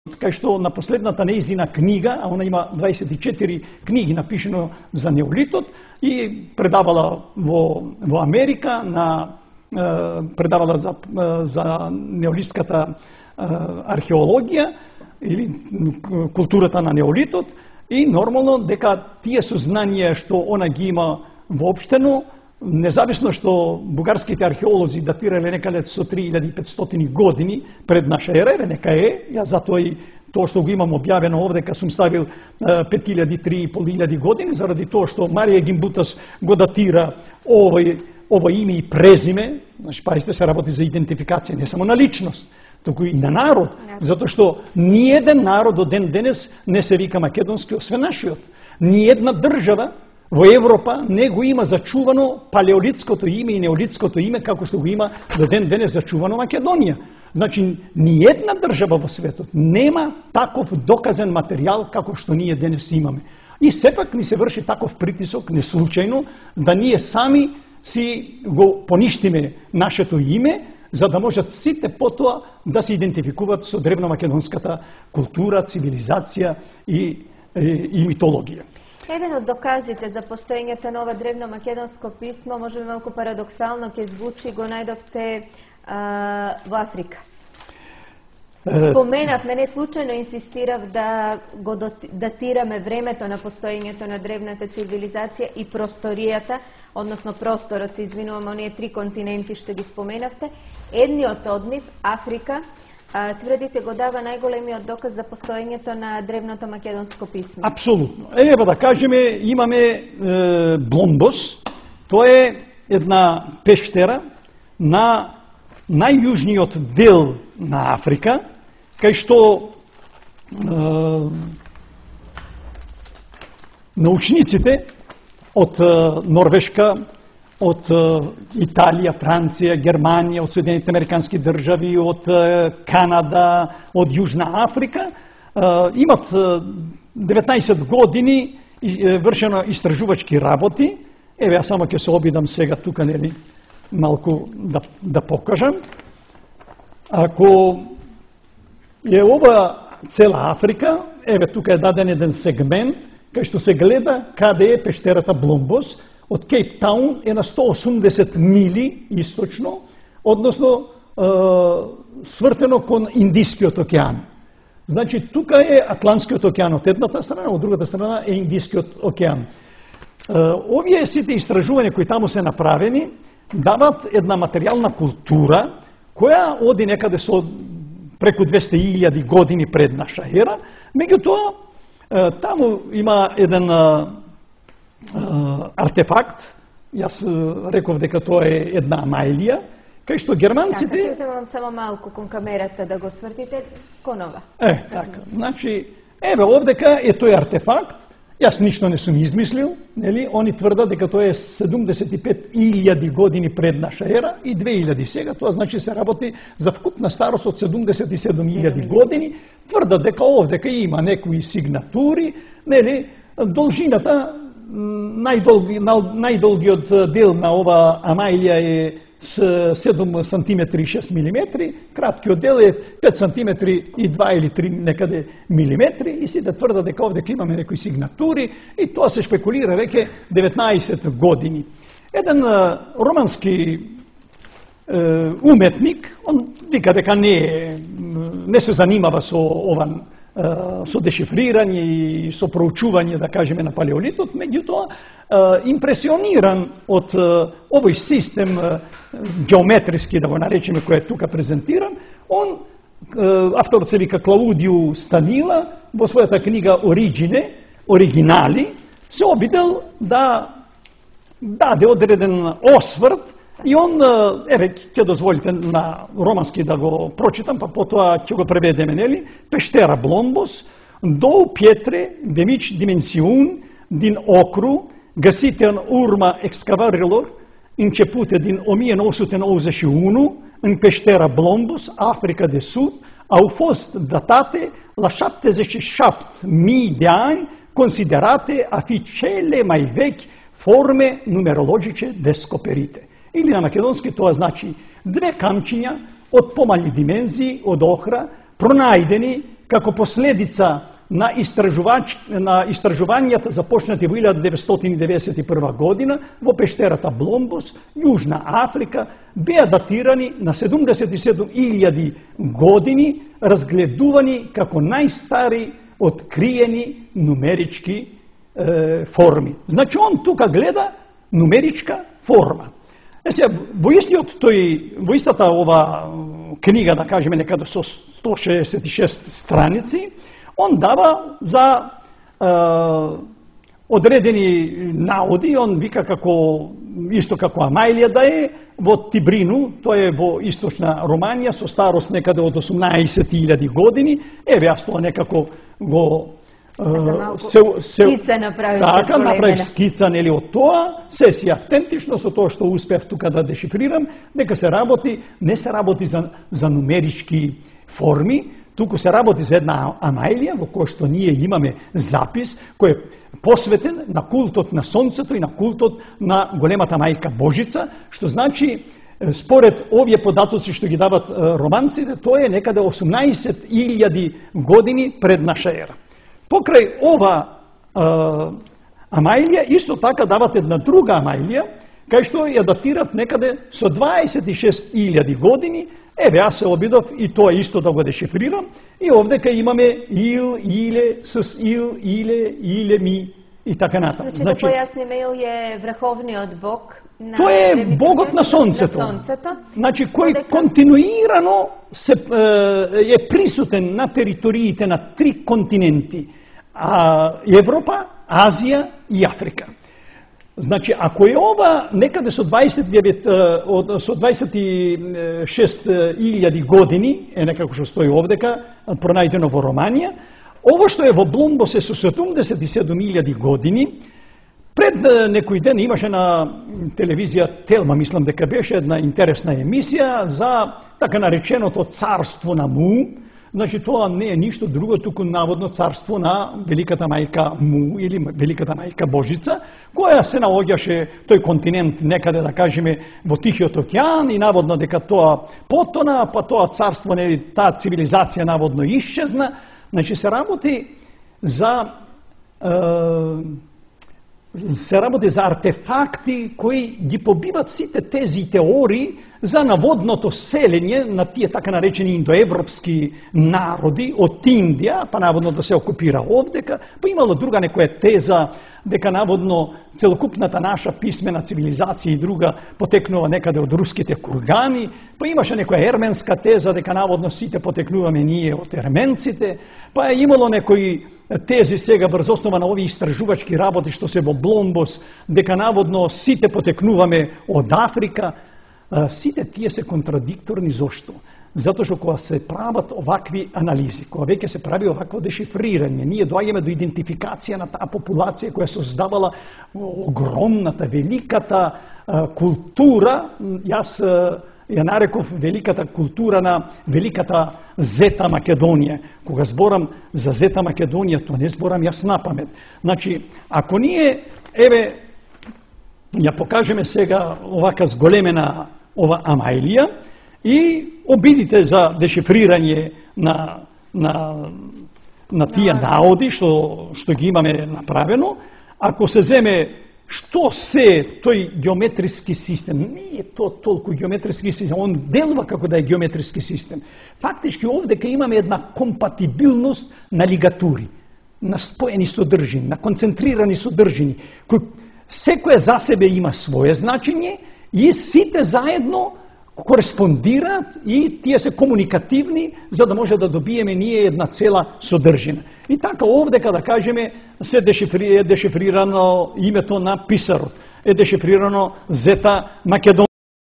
кај што на последната неизина книга, а она има 24 книги напишено за неолитот, и предавала во Америка, предавала за неолитската археологија или културата на неолитот, и нормално дека тие сознанија што она ги има воопштено, независно што бугарските археолози датирале некаде со 3500 години пред наша ера, нека е, ја затоа и тоа што го имам објавено овде, ка сум ставил 5000-3500 години, заради тоа што Марија Гимбутас го датира ова име и презиме, значи пајте се работи за идентификација не само на личност, туку и на народ, затоа што ниеден народ до ден денес не се вика македонски освен нашиот. Ниедна држава во Европа не го има зачувано палеолитското име и неолитското име како што го има до ден денес зачувано Македонија. Значи, ниедна држава во светот нема таков доказен материјал како што ние денес имаме. И сепак ни се врши таков притисок, не случајно, да ние сами си го поништиме нашето име, за да можат сите потоа да се идентификуваат со древномакедонската култура, цивилизација и митологија. Еден од доказите за постоењето на ова древно македонско писмо, може би малку парадоксално ќе звучи, го најдовте во Африка. Споменавме, не случајно инсистирав да го датираме времето на постоењето на древната цивилизација и просторијата, односно просторот, се извинувам, оние 3 континенти што ги споменавте. Едниот од нив, Африка, тврдите го дава најголемиот доказ за постоењето на древното македонско писмо. Апсолутно. Ева да кажеме, имаме Бломбос. Тоа е една пештера на најјужниот дел на Африка, кај што научниците од Норвешка, од Италија, Франција, Германија, од Соединените американски држави, од Канада, од Јужна Африка, имат 19 години вршено истражувачки работи. Еве, јас само ќе се обидам сега тука, нели, малку да покажам. Ако е ова цела Африка, еве тука е даден еден сегмент, кај што се гледа каде е пештерата Бломбос. Од Кейптаун е на 180 мили источно, односно свртено кон Индискиот океан. Значи, тука е Атлантскиот океан од едната страна, од другата страна е Индискиот океан. Овие сите истражувања кои таму се направени, дават една материјална култура, која оди некаде со преку 200.000 години пред наша ера. Меѓутоа, таму има еден артефакт, јас реков дека тоа е една амајлија, кај што германците... Така, ќе земам само малку кон камерата да го свртите, кон ова. Така, значи, еве овдека е тој артефакт, јас ништо не сум измислил, нели, они тврдат дека тоа е 75.000 години пред наша ера и 2000 сега, тоа значи се работи за вкупна старост од 77.000 години, тврдат дека овдека има некои сигнатури, нели, должината, најдолгиот дел на ова амајлија е 7 см и 6 мм, краткиот дел е 5 см и 2 или 3 некаде милиметри, и сите тврдат дека овде имаме некои сигнатури, и тоа се шпекулира веќе 19 години. Еден романски уметник, он вика дека не се занимава со ова, со дешифрирање и со проучување, да кажеме, на палеолитот, меѓутоа импресиониран од овој систем геометриски, да го наречеме, кој е тука презентиран, он, авторот се вика Клаудиу Станила, во својата книга Оригинали, се обидел да даде одреден осврт. И он, еве, ќе дозволите на романски да го прочитам, па потоа ќе го преведеме, нели? Пештера Бломбос, до пјетре, демич дименсиун, дин окру, гаситен урма екскаварилор, инчепуте дин омиен осутен озеши уну, in пештера Бломбос, Африка де Суд, au fost datate la 77.000 de ani, considerate a fi cele mai vechi forme numerologice descoperite. Или на македонски тоа значи две камчиња од помали димензии од Охра, пронајдени како последица на истражувањата започнати во 1991 година во пештерата Бломбос, Јужна Африка, беа датирани на 77.000 години, разгледувани како најстари откриени нумерички форми. Значи, он тука гледа нумеричка форма. Во истата ова книга, да кажеме некаде со 166 страници, он дава за одредени наоди, он вика како, исто како Амајлија да е, во Тибрину, тоа е во источна Романија, со старост некаде од 18.000 години, еве јас тоа некако го скица направив. Така, направив скица, нели, од тоа, се си автентично со тоа што успев тука да дешифрирам, дека се работи, не се работи за нумерички форми, туку се работи за една Амајлија, во која што ние имаме запис, кој е посветен на култот на Сонцето и на култот на големата мајка Божица, што значи, според овие податоци што ги дават романците, тоа е некаде 18.000 години пред наша ера. Покрај ова Амајлија, исто така дават една друга Амајлија, кај што ја датират некаде со 26.000 години. Еве, јас се обидов и тоа исто да го дешифрирам. И овдека имаме ил, иле, с ил, иле, ми и така натаму. Значи, да појасниме, ил е врховниот бог на... Тоа е богот на Сонцето. Значи, кој континуирано е присутен на териториите на 3 континенти. Европа, Азија и Африка. Значи, ако е ова некаде со 26.000 години, е некако што стои овдека, пронајдено во Романија, ово што е во Бломбос е со 77.000 години, пред некој ден имаше на телевизија Телма, мислам дека беше една интересна емисија за така нареченото царство на Му. Значи, тоа не е ништо друго, туку наводно царство на Великата мајка Му или Великата мајка Божица, која се наоѓаше тој континент некаде, да кажеме, во Тихиот океан и наводно дека тоа потона, па тоа царство, таа цивилизација наводно исчезна. Значи, се работи за артефакти кои ги побиват сите тези теории за наводното селење на тие така наречени индоевропски народи од Индија, па наводно да се окупира овдека, па имало друга некоја теза дека наводно целокупната наша писмена цивилизација и друга потекнува некаде од руските кургани, па имаше некоја ерменска теза дека наводно сите потекнуваме ние од ерменците, па е имало некои тези сега врз основа на овие истражувачки работи што се во Бломбос, дека наводно сите потекнуваме од Африка. Сите тие се контрадикторни. Зошто? Затоа што кога се прават овакви анализи, кога веќе се прави овакво дешифрирање, ние доаѓаме до идентификација на таа популација која создавала огромната, великата култура. Јас ја нареков великата култура на великата Зета Македонија. Кога зборам за Зета Македонија, тоа не зборам јас напамет. Значи, ако ние, еве, ја покажеме сега овака зголемена ова Амајлија и обидите за дешифрирање на тие наоди што ги имаме направено. Ако се земе што се тој геометриски систем, не е тоа толку геометриски систем, он делува како да е геометриски систем. Фактички овдека имаме една компатибилност на лигатури, на споени содржини, на концентрирани содржини, кои секоја за себе има свое значење и сите заедно кореспондираат и тие се комуникативни за да може да добиеме ние една цела содржина. И така овдека, да кажеме, се дешифрирано името на писарот, е дешифрирано Зета Македонија.